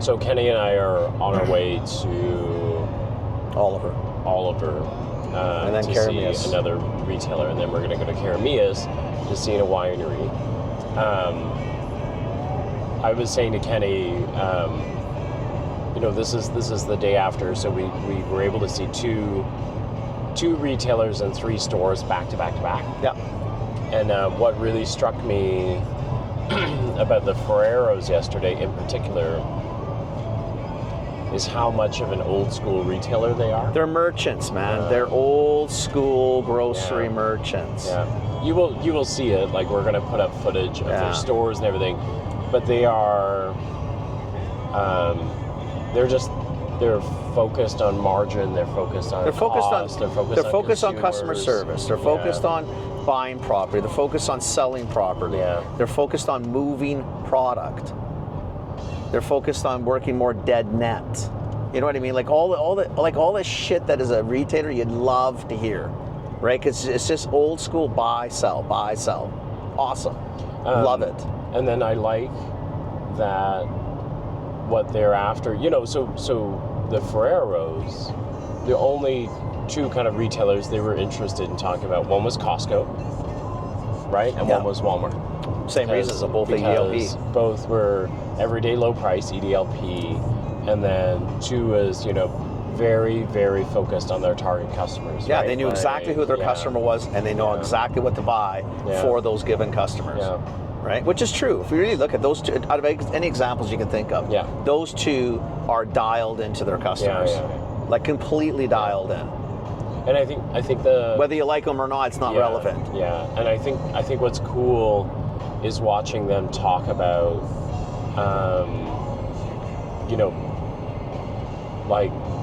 So Kenny and I are on our way to Oliver. And then to Karamias. see another retailer, and then we're going to go to Karamias to see a winery. I was saying to Kenny, this is the day after, so we were able to see two retailers and 3 stores back to back to back. Yeah. And what really struck me about the Ferreros yesterday in particular is how much of an old school retailer they are. They're merchants, man. They're old school grocery merchants. Yeah. You will see it. Like, we're going to put up footage of their stores and everything, but they are they're focused on margin, they're focused on cost, they're focused on customer service, they're focused on buying property, they're focused on selling property, they're focused on moving product, they're focused on working more dead net. You know what I mean? Like all the shit that as a retailer you'd love to hear, right? Because it's just old school buy sell. Awesome, love it. And then I like that what they're after. So the Ferreros, the only 2 kind of retailers they were interested in talking about. One was Costco, right? And one was Walmart. Same reasons, both EDLP. Both were everyday low price, EDLP. And then 2 was, very, very focused on their target customers. Yeah, right? they knew exactly who their customer was, and they know exactly what to buy for those given customers. Yeah. Right? Which is true. If you really look at those 2, out of any examples you can think of, those 2 are dialed into their customers. Like completely dialed in. And I think whether you like them or not, it's not relevant. Yeah, and I think what's cool is watching them talk about,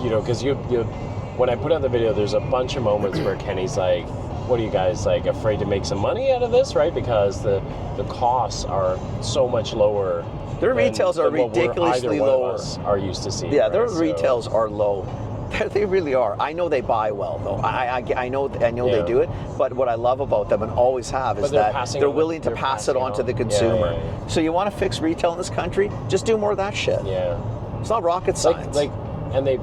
because when I put out the video, there's a bunch of moments where Kenny's like, what are you guys, like, afraid to make some money out of this, right? Because the costs are so much lower. Their retails are ridiculously lower. Are used to seeing. Yeah, their retails are low. They really are. I know they buy well, though. I know they do it. But what I love about them and always have is that they're willing to pass it on to the consumer. Yeah. So you want to fix retail in this country? Just do more of that shit. Yeah. It's not rocket science. And they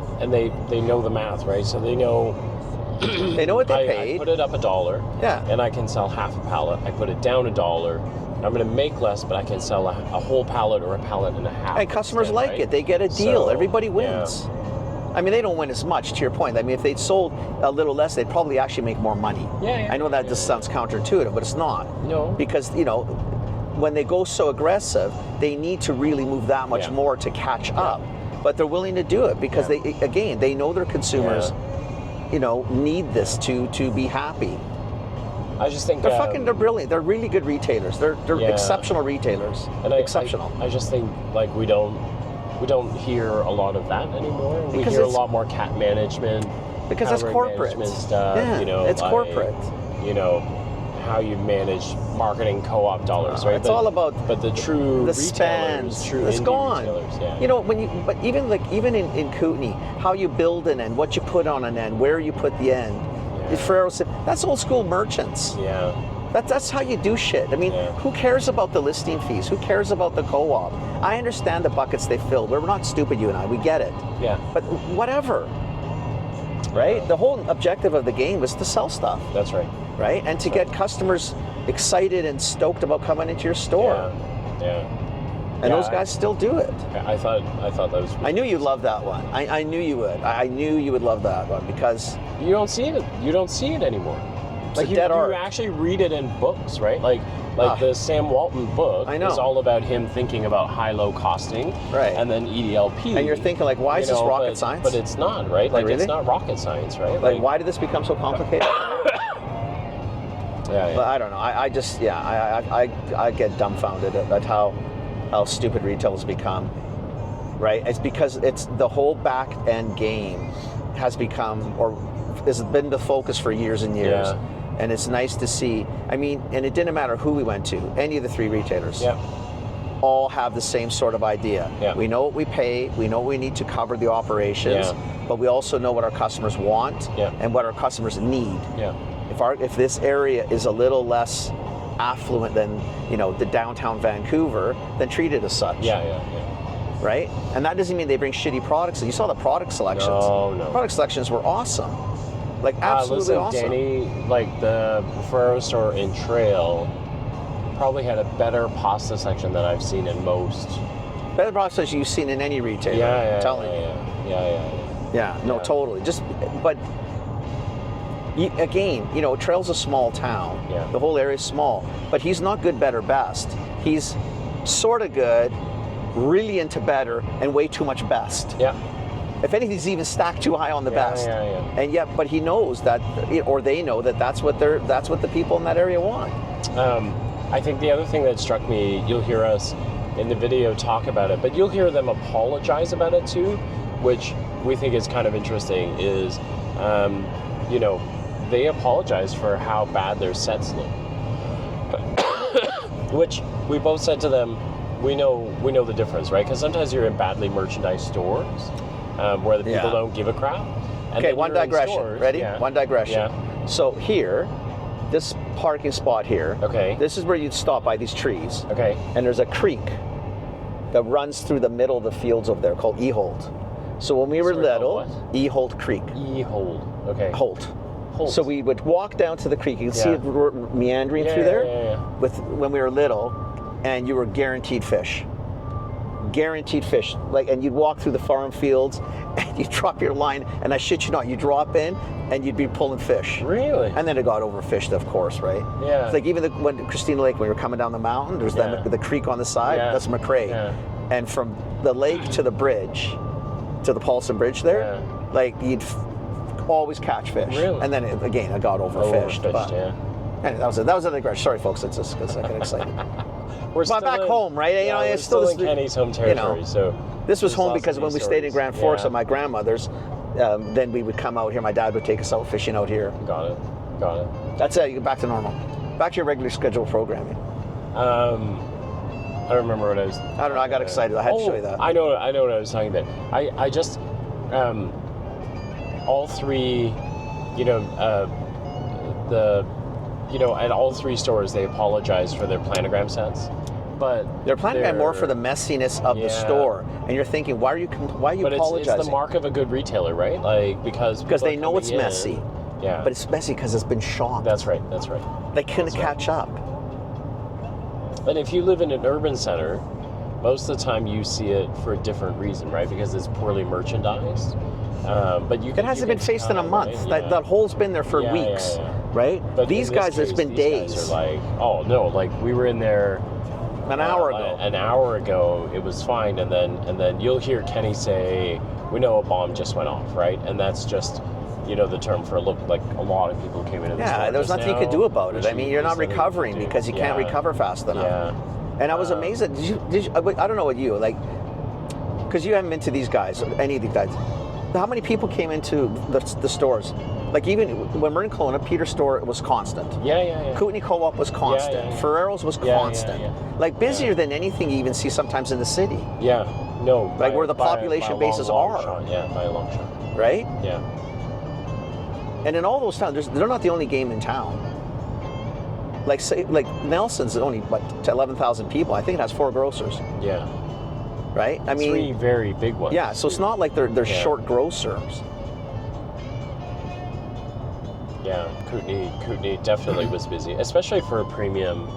know the math, right? So they know. They know what they paid. I put it up $1. Yeah. And I can sell half a pallet. I put it down $1. I'm going to make less, but I can sell a whole pallet or a pallet and a half. And customers instead, like it. They get a deal. So, everybody wins. Yeah. I mean, they don't win as much, to your point. I mean, if they'd sold a little less, they'd probably actually make more money. I know that just sounds counterintuitive, but it's not. No. Because, when they go so aggressive, they need to really move that much more to catch up. But they're willing to do it because they know their consumers, need this to be happy. I just think they're brilliant. They're really good retailers. They're exceptional retailers. And exceptional. I just think we don't hear a lot of that anymore. We hear a lot more cat management. Because it's corporate stuff. Yeah, it's corporate. How you manage marketing co-op dollars, right? It's all about the true the retailers, spend. true it's indie gone. retailers. But even in Kootenay, how you build an end, what you put on an end, where you put the end. Ferrero said that's old school merchants. Yeah. That's how you do shit. I mean, who cares about the listing fees? Who cares about the co-op? I understand the buckets they fill. We're not stupid, you and I. We get it. Yeah. But whatever. Right? The whole objective of the game is to sell stuff. That's right. Right? And to get customers excited and stoked about coming into your store. Yeah. And those guys still do it. I thought that was really I knew you'd love that one. I knew you would. I knew you would love that one because you don't see it. You don't see it anymore. Like you actually read it in books, right? Like the Sam Walton book is all about him thinking about high-low costing, right? And then EDLP. And you're thinking like, why is this rocket science? But it's not, right? Like really? It's not rocket science, right? Like why did this become so complicated? Yeah. But I don't know. I get dumbfounded at how stupid retail has become, right? It's because it's the whole back end game has become or has been the focus for years and years. Yeah. And it's nice to see. I mean, and it didn't matter who we went to, any of the 3 retailers. Yeah. All have the same sort of idea. Yeah. We know what we pay, we know we need to cover the operations, but we also know what our customers want and what our customers need. Yeah. If this area is a little less affluent than the downtown Vancouver, then treat it as such. Yeah. right? And that doesn't mean they bring shitty products. You saw the product selections. No. Product selections were awesome. Like, absolutely listen, awesome. Danny, like the Ferrero store in Trail probably had a better pasta section than I've seen in most. Better product section you've seen in any retailer. Yeah, I'm telling you. Yeah. No, totally. But again, Trail's a small town. Yeah. The whole area is small. But he's not good, better, best. He's sort of good, really into better, and way too much best. Yeah. If anything, he's even stacked too high on the best. Yeah. And yet, but he knows that, or they know that's what the people in that area want. I think the other thing that struck me, you'll hear us in the video talk about it, but you'll hear them apologize about it too, which we think is kind of interesting, is, they apologize for how bad their sets look. Which we both said to them, we know the difference, right? Because sometimes you're in badly merchandised stores where the people don't give a crap. And okay, one digression. Stores, ready? One digression. Yeah. So here, this parking spot here, okay, this is where you'd stop by these trees. Okay. And there's a creek that runs through the middle of the fields over there called Eholt. So when we were little, Eholt Creek. Eholt. Okay. Holt. So we would walk down to the creek. You can see it meandering through there. When we were little, and you were guaranteed fish. Guaranteed fish. And you'd walk through the farm fields, and you'd drop your line, and I shit you not, you drop in, and you'd be pulling fish. Really? And then it got overfished, of course, right? Yeah. It's like even when Christina Lake, when we were coming down the mountain, there's the creek on the side. Yeah. That's McRae. Yeah. And from the lake to the bridge, to the Paulson Bridge there, you'd always catch fish. Really? And then it got overfished. Anyway, that was a digression. Sorry, folks, it's just because I get excited. We're but back home, right? We're still in Kenny's home territory. So this was home because when we stayed in Grand Forks at my grandmother's, then we would come out here. My dad would take us out fishing out here. Got it. That's it. You get back to normal. Back to your regular scheduled programming. I don't remember what I was. I don't know. I got excited. I had to show you that. I know what I was talking about. I just all three, at all three stores they apologized for their planogram sets, but they're planogram more for the messiness of the store. And you're thinking, why are you apologizing? It's the mark of a good retailer, right? Because they know it's messy. Yeah. But it's messy because it's been shopped. That's right. They couldn't catch up. And if you live in an urban center, most of the time you see it for a different reason, right? Because it's poorly merchandised. But it hasn't been faced in a month. Right? That hole's been there for weeks, right? But these guys, it's been days. Guys are we were in there an hour ago. An hour ago, it was fine, and then you'll hear Kenny say, "We know a bomb just went off," right? And that's just. The term for a lot of people came into the store. Yeah, there's nothing you could do about it. I mean, you're not recovering because you can't recover fast enough. Yeah. And I was amazed that I don't know what you because you haven't been to these guys, any of these guys. How many people came into the stores? Like even when we're in Kelowna, Peter's store was constant. Yeah. Kootenai Co-op was constant. Yeah. Ferrero's was constant. Like busier than anything you even see sometimes in the city. Yeah. No. Where the population bases are. Shot. Yeah, by a long shot. Right? Yeah. And in all those towns, they're not the only game in town. Like Nelson's only 11,000 people. I think it has 4 grocers. Yeah. Right? I mean, 3 very big ones. Yeah, so it's not like they're short grocers. Yeah, Kootenai definitely was busy, especially for a premium.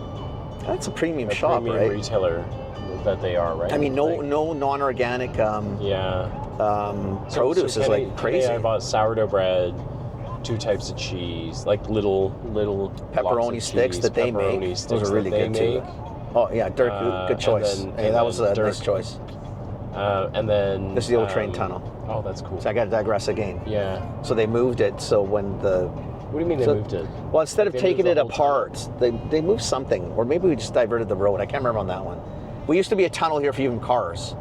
That's a premium shop, right? Retailer that they are, right? I mean, no non-organic. Produce is like crazy. I bought sourdough bread. 2 types of cheese, little pepperoni sticks that they make. Those are really good too. Oh yeah, Dirk, good choice. That was a nice choice. And then this is the old train tunnel. Oh, that's cool. So I got to digress again. Yeah. So they moved it. So when the what do you mean they moved it? Well, instead of taking it apart, they moved something, or maybe we just diverted the road. I can't remember on that one. We used to be a tunnel here for even cars,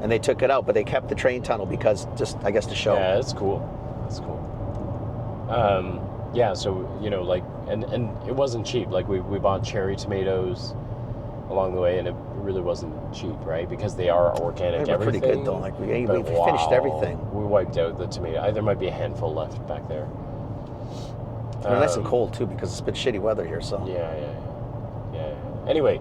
and they took it out, but they kept the train tunnel because I guess to show. Yeah, that's cool. That's cool. So and it wasn't cheap. We bought cherry tomatoes along the way, and it really wasn't cheap, right? Because they are organic. They were pretty good though. We finished everything. We wiped out the tomato. There might be a handful left back there. They're nice and cold too because it's been shitty weather here. So yeah. Anyway,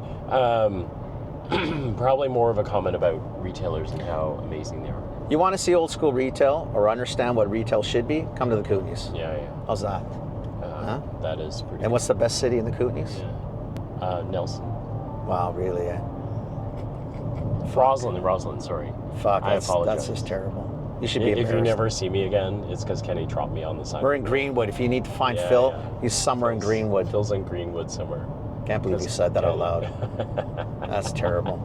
Probably more of a comment about retailers and how amazing they are. You want to see old school retail or understand what retail should be? Come to the Kootenays. Yeah. How's that? That is pretty. And what's the best city in the Kootenays? Yeah. Nelson. Wow, really? Roslyn, sorry. Fuck, I apologize. That's just terrible. You should be If embarrassed. you never see me again, it's because Kenny dropped me on the side. We're in Greenwood. If you need to find Phil, he's somewhere in Greenwood. Phil's in Greenwood somewhere. Can't believe you said that out loud. That's terrible.